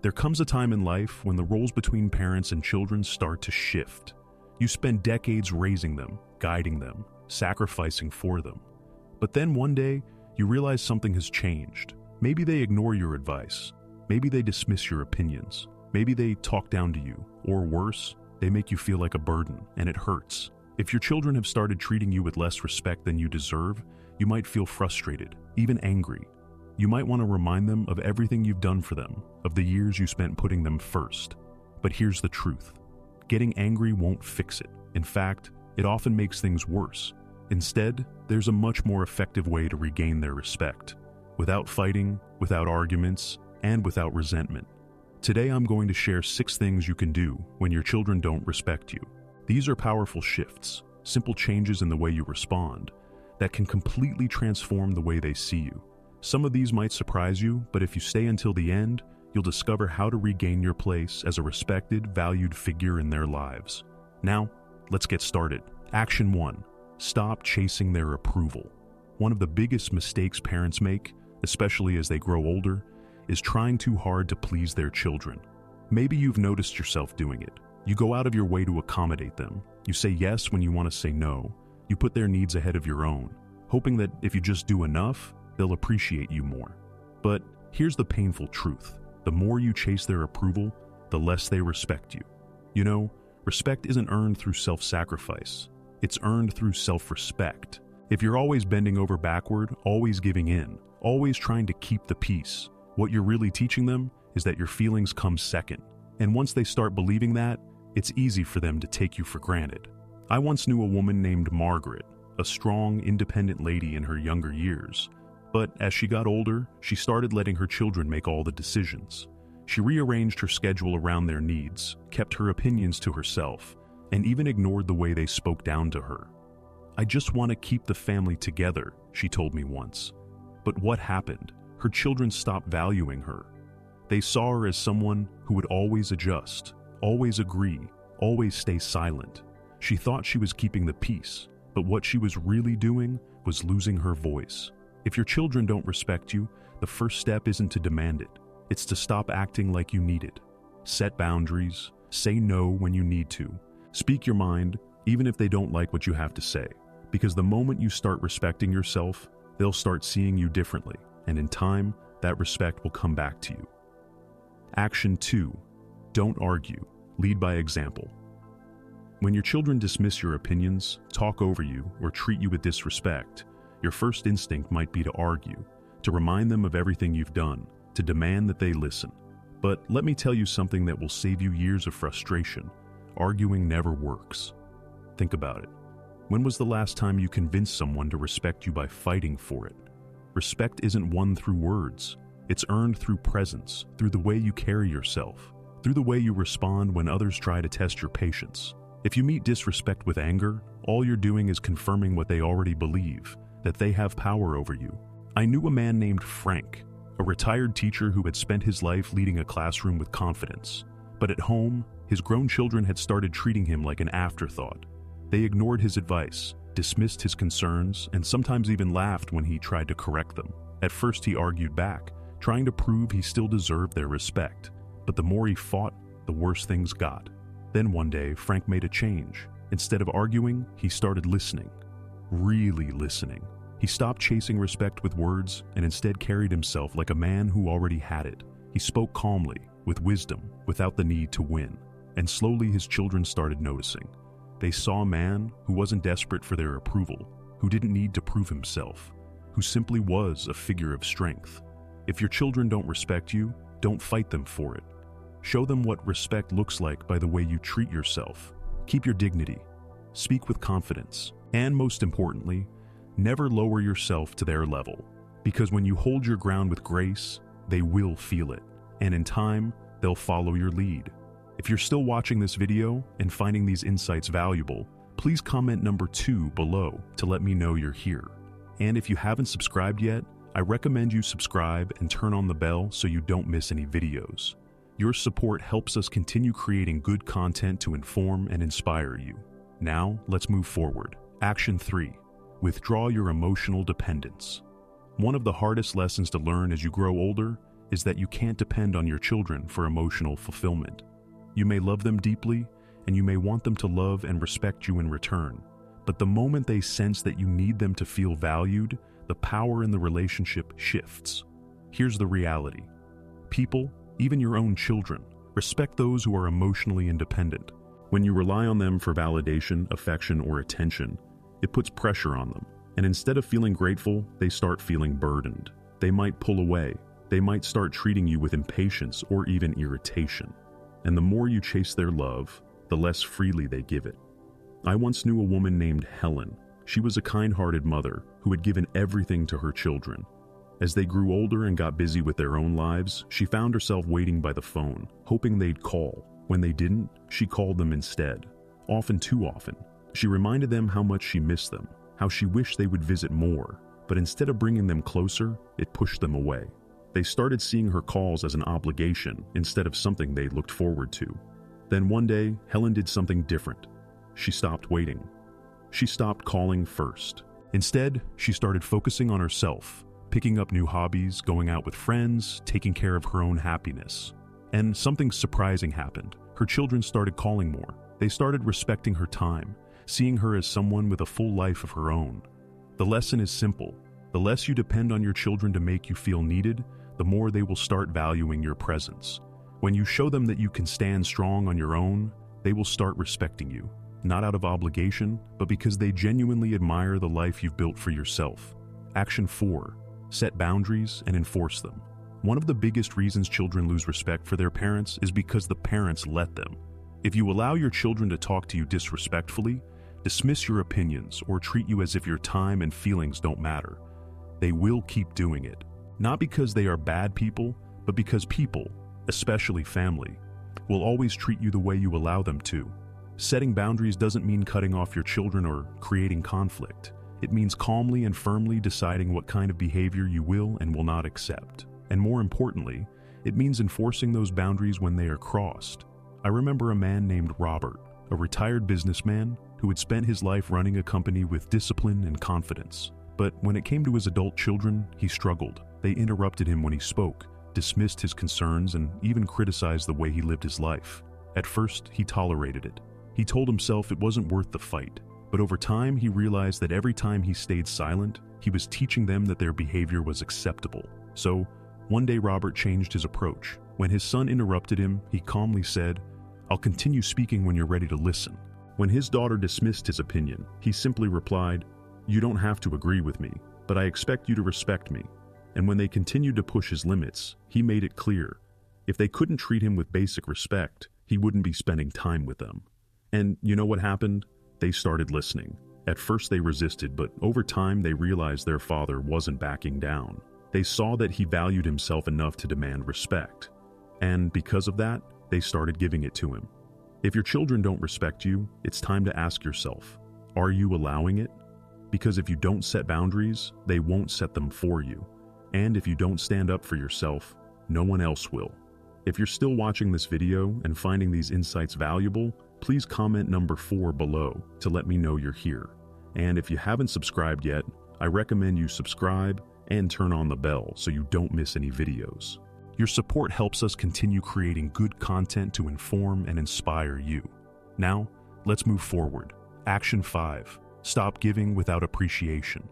There comes a time in life when the roles between parents and children start to shift. You spend decades raising them, guiding them, sacrificing for them. But then one day, you realize something has changed. Maybe they ignore your advice. Maybe they dismiss your opinions. Maybe they talk down to you. Or worse, they make you feel like a burden, and it hurts. If your children have started treating you with less respect than you deserve, you might feel frustrated, even angry. You might want to remind them of everything you've done for them, of the years you spent putting them first. But here's the truth. Getting angry won't fix it. In fact, it often makes things worse. Instead, there's a much more effective way to regain their respect, without fighting, without arguments, and without resentment. Today I'm going to share 6 things you can do when your children don't respect you. These are powerful shifts, simple changes in the way you respond, that can completely transform the way they see you. Some of these might surprise you, but if you stay until the end, you'll discover how to regain your place as a respected, valued figure in their lives. Now, let's get started. Action 1. Stop chasing their approval. One of the biggest mistakes parents make, especially as they grow older, is trying too hard to please their children. Maybe you've noticed yourself doing it. You go out of your way to accommodate them. You say yes when you want to say no. You put their needs ahead of your own, hoping that if you just do enough, they'll appreciate you more. But here's the painful truth. The more you chase their approval, the less they respect you. You know, respect isn't earned through self-sacrifice. It's earned through self-respect. If you're always bending over backward, always giving in, always trying to keep the peace, what you're really teaching them is that your feelings come second. And once they start believing that, it's easy for them to take you for granted. I once knew a woman named Margaret, a strong, independent lady in her younger years. But as she got older, she started letting her children make all the decisions. She rearranged her schedule around their needs, kept her opinions to herself, and even ignored the way they spoke down to her. "I just want to keep the family together," she told me once. But what happened? Her children stopped valuing her. They saw her as someone who would always adjust, always agree, always stay silent. She thought she was keeping the peace, but what she was really doing was losing her voice. If your children don't respect you, the first step isn't to demand it. It's to stop acting like you need it. Set boundaries, say no when you need to. Speak your mind, even if they don't like what you have to say. Because the moment you start respecting yourself, they'll start seeing you differently, and in time, that respect will come back to you. Action 2. Don't argue. Lead by example. When your children dismiss your opinions, talk over you, or treat you with disrespect, your first instinct might be to argue, to remind them of everything you've done, to demand that they listen. But let me tell you something that will save you years of frustration. Arguing never works. Think about it. When was the last time you convinced someone to respect you by fighting for it? Respect isn't won through words. It's earned through presence, through the way you carry yourself, through the way you respond when others try to test your patience. If you meet disrespect with anger, all you're doing is confirming what they already believe, that they have power over you. I knew a man named Frank, a retired teacher who had spent his life leading a classroom with confidence. But at home, his grown children had started treating him like an afterthought. They ignored his advice, dismissed his concerns, and sometimes even laughed when he tried to correct them. At first he argued back, trying to prove he still deserved their respect. But the more he fought, the worse things got. Then one day, Frank made a change. Instead of arguing, he started listening. Really listening. He stopped chasing respect with words and instead carried himself like a man who already had it. He spoke calmly, with wisdom, without the need to win. And slowly his children started noticing. They saw a man who wasn't desperate for their approval, who didn't need to prove himself, who simply was a figure of strength. If your children don't respect you, don't fight them for it. Show them what respect looks like by the way you treat yourself. Keep your dignity. Speak with confidence. And most importantly, never lower yourself to their level. Because when you hold your ground with grace, they will feel it. And in time, they'll follow your lead. If you're still watching this video and finding these insights valuable, please comment number 2 below to let me know you're here. And if you haven't subscribed yet, I recommend you subscribe and turn on the bell so you don't miss any videos. Your support helps us continue creating good content to inform and inspire you. Now, let's move forward. Action 3. Withdraw your emotional dependence. One of the hardest lessons to learn as you grow older is that you can't depend on your children for emotional fulfillment. You may love them deeply, and you may want them to love and respect you in return, but the moment they sense that you need them to feel valued, the power in the relationship shifts. Here's the reality. People, even your own children, respect those who are emotionally independent. When you rely on them for validation, affection, or attention, it puts pressure on them. And instead of feeling grateful, they start feeling burdened. They might pull away. They might start treating you with impatience or even irritation. And the more you chase their love, the less freely they give it. I once knew a woman named Helen. She was a kind-hearted mother who had given everything to her children. As they grew older and got busy with their own lives, she found herself waiting by the phone, hoping they'd call. When they didn't, she called them instead. Often too often. She reminded them how much she missed them, how she wished they would visit more, but instead of bringing them closer, it pushed them away. They started seeing her calls as an obligation instead of something they looked forward to. Then one day, Helen did something different. She stopped waiting. She stopped calling first. Instead, she started focusing on herself, picking up new hobbies, going out with friends, taking care of her own happiness. And something surprising happened. Her children started calling more. They started respecting her time, seeing her as someone with a full life of her own. The lesson is simple. The less you depend on your children to make you feel needed, the more they will start valuing your presence. When you show them that you can stand strong on your own, they will start respecting you, not out of obligation, but because they genuinely admire the life you've built for yourself. Action 4. Set boundaries and enforce them. One of the biggest reasons children lose respect for their parents is because the parents let them. If you allow your children to talk to you disrespectfully, dismiss your opinions, or treat you as if your time and feelings don't matter, they will keep doing it. Not because they are bad people, but because people, especially family, will always treat you the way you allow them to. Setting boundaries doesn't mean cutting off your children or creating conflict. It means calmly and firmly deciding what kind of behavior you will and will not accept. And more importantly, it means enforcing those boundaries when they are crossed. I remember a man named Robert, a retired businessman who had spent his life running a company with discipline and confidence. But when it came to his adult children, he struggled. They interrupted him when he spoke, dismissed his concerns, and even criticized the way he lived his life. At first, he tolerated it. He told himself it wasn't worth the fight. But over time, he realized that every time he stayed silent, he was teaching them that their behavior was acceptable. So, one day Robert changed his approach. When his son interrupted him, he calmly said, "I'll continue speaking when you're ready to listen." When his daughter dismissed his opinion, he simply replied, "You don't have to agree with me, but I expect you to respect me." And when they continued to push his limits, he made it clear, if they couldn't treat him with basic respect, he wouldn't be spending time with them. And you know what happened? They started listening. At first they resisted, but over time they realized their father wasn't backing down. They saw that he valued himself enough to demand respect. And because of that, they started giving it to him. If your children don't respect you, it's time to ask yourself, are you allowing it? Because if you don't set boundaries, they won't set them for you. And if you don't stand up for yourself, no one else will. If you're still watching this video and finding these insights valuable, please comment number 4 below to let me know you're here. And if you haven't subscribed yet, I recommend you subscribe and turn on the bell so you don't miss any videos. Your support helps us continue creating good content to inform and inspire you. Now, let's move forward. Action 5. Stop giving without appreciation.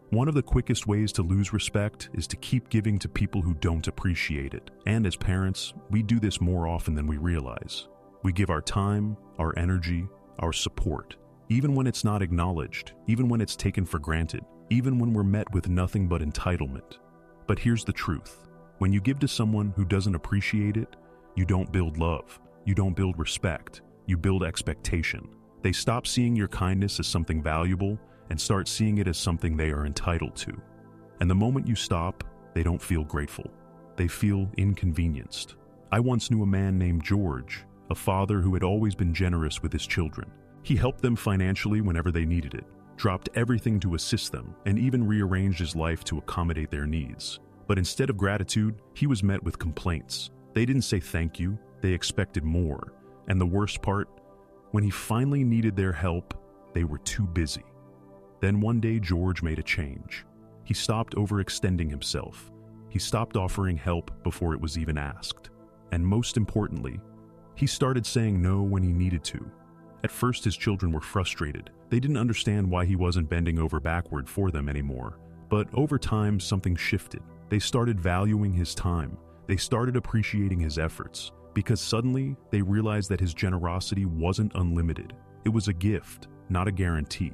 One of the quickest ways to lose respect is to keep giving to people who don't appreciate it. And as parents, we do this more often than we realize. We give our time, our energy, our support, even when it's not acknowledged, even when it's taken for granted, even when we're met with nothing but entitlement. But here's the truth. When you give to someone who doesn't appreciate it, you don't build love, you don't build respect, you build expectation. They stop seeing your kindness as something valuable and start seeing it as something they are entitled to. And the moment you stop, they don't feel grateful. They feel inconvenienced. I once knew a man named George, a father who had always been generous with his children. He helped them financially whenever they needed it, dropped everything to assist them, and even rearranged his life to accommodate their needs. But instead of gratitude, he was met with complaints. They didn't say thank you, they expected more. And the worst part, when he finally needed their help, they were too busy. Then one day George made a change. He stopped overextending himself. he stopped offering help before it was even asked. And most importantly, he started saying no when he needed to. At first, his children were frustrated. They didn't understand why he wasn't bending over backward for them anymore. But over time, something shifted. They started valuing his time. They started appreciating his efforts, because suddenly they realized that his generosity wasn't unlimited. It was a gift, not a guarantee.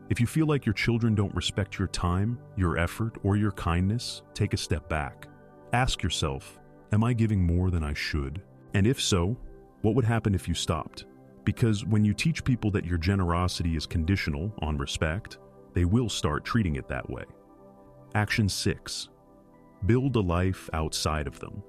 If you feel like your children don't respect your time, your effort, or your kindness, take a step back. Ask yourself, am I giving more than I should? And if so, what would happen if you stopped? Because when you teach people that your generosity is conditional on respect, they will start treating it that way. Action 6. Build a life outside of them.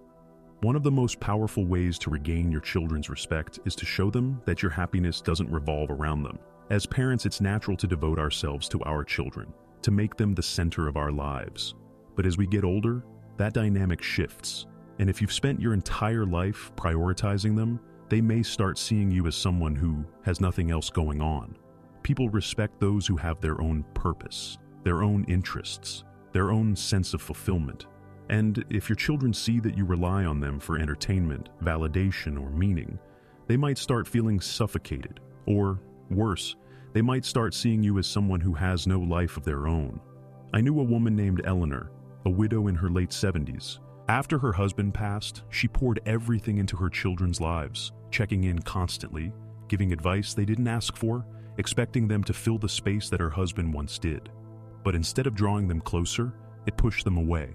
One of the most powerful ways to regain your children's respect is to show them that your happiness doesn't revolve around them. As parents, it's natural to devote ourselves to our children, to make them the center of our lives. But as we get older, that dynamic shifts. And if you've spent your entire life prioritizing them, they may start seeing you as someone who has nothing else going on. People respect those who have their own purpose, their own interests, their own sense of fulfillment. And if your children see that you rely on them for entertainment, validation, or meaning, they might start feeling suffocated. Or, worse, they might start seeing you as someone who has no life of their own. I knew a woman named Eleanor, a widow in her late 70s. After her husband passed, she poured everything into her children's lives, checking in constantly, giving advice they didn't ask for, expecting them to fill the space that her husband once did. But instead of drawing them closer, it pushed them away.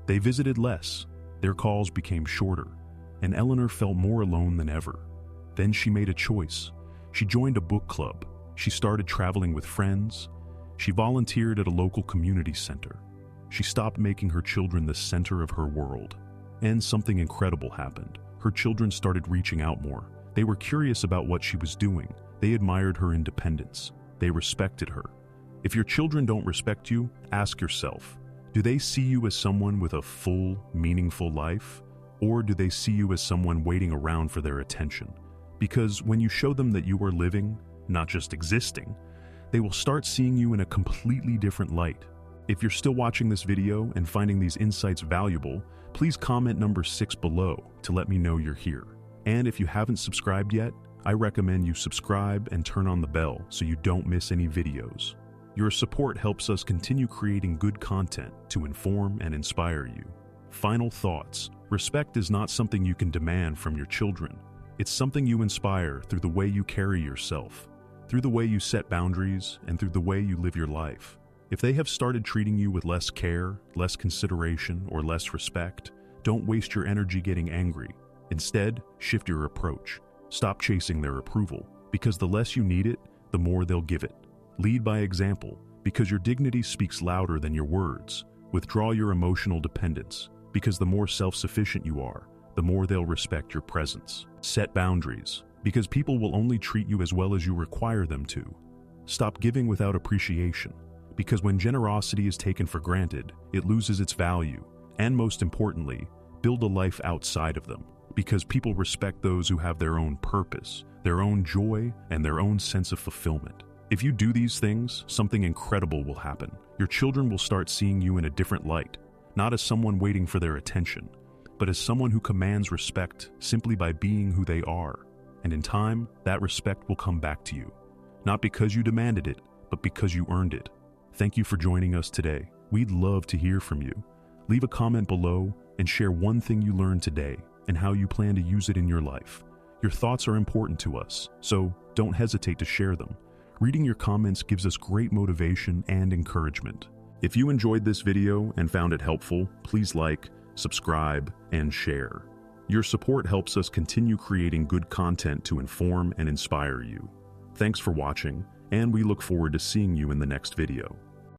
They visited less, their calls became shorter, and Eleanor felt more alone than ever. Then she made a choice. She joined a book club. She started traveling with friends. She volunteered at a local community center. She stopped making her children the center of her world. And something incredible happened. Her children started reaching out more. They were curious about what she was doing. They admired her independence. They respected her. If your children don't respect you, ask yourself, do they see you as someone with a full, meaningful life? Or do they see you as someone waiting around for their attention? Because when you show them that you are living, not just existing, they will start seeing you in a completely different light. If you're still watching this video and finding these insights valuable, please comment number 6 below to let me know you're here. And if you haven't subscribed yet, I recommend you subscribe and turn on the bell so you don't miss any videos. Your support helps us continue creating good content to inform and inspire you. Final thoughts. Respect is not something you can demand from your children. It's something you inspire through the way you carry yourself, through the way you set boundaries, and through the way you live your life. If they have started treating you with less care, less consideration, or less respect, don't waste your energy getting angry. Instead, shift your approach. Stop chasing their approval, because the less you need it, the more they'll give it. Lead by example, because your dignity speaks louder than your words. Withdraw your emotional dependence, because the more self-sufficient you are, the more they'll respect your presence. Set boundaries, because people will only treat you as well as you require them to. Stop giving without appreciation, because when generosity is taken for granted, it loses its value. And most importantly, build a life outside of them, because people respect those who have their own purpose, their own joy, and their own sense of fulfillment. If you do these things, something incredible will happen. Your children will start seeing you in a different light, not as someone waiting for their attention, but as someone who commands respect simply by being who they are. And in time, that respect will come back to you, not because you demanded it, but because you earned it. Thank you for joining us today. We'd love to hear from you. Leave a comment below and share one thing you learned today and how you plan to use it in your life. Your thoughts are important to us, so don't hesitate to share them. Reading your comments gives us great motivation and encouragement. If you enjoyed this video and found it helpful, please like, subscribe, and share. Your support helps us continue creating good content to inform and inspire you. Thanks for watching, and we look forward to seeing you in the next video.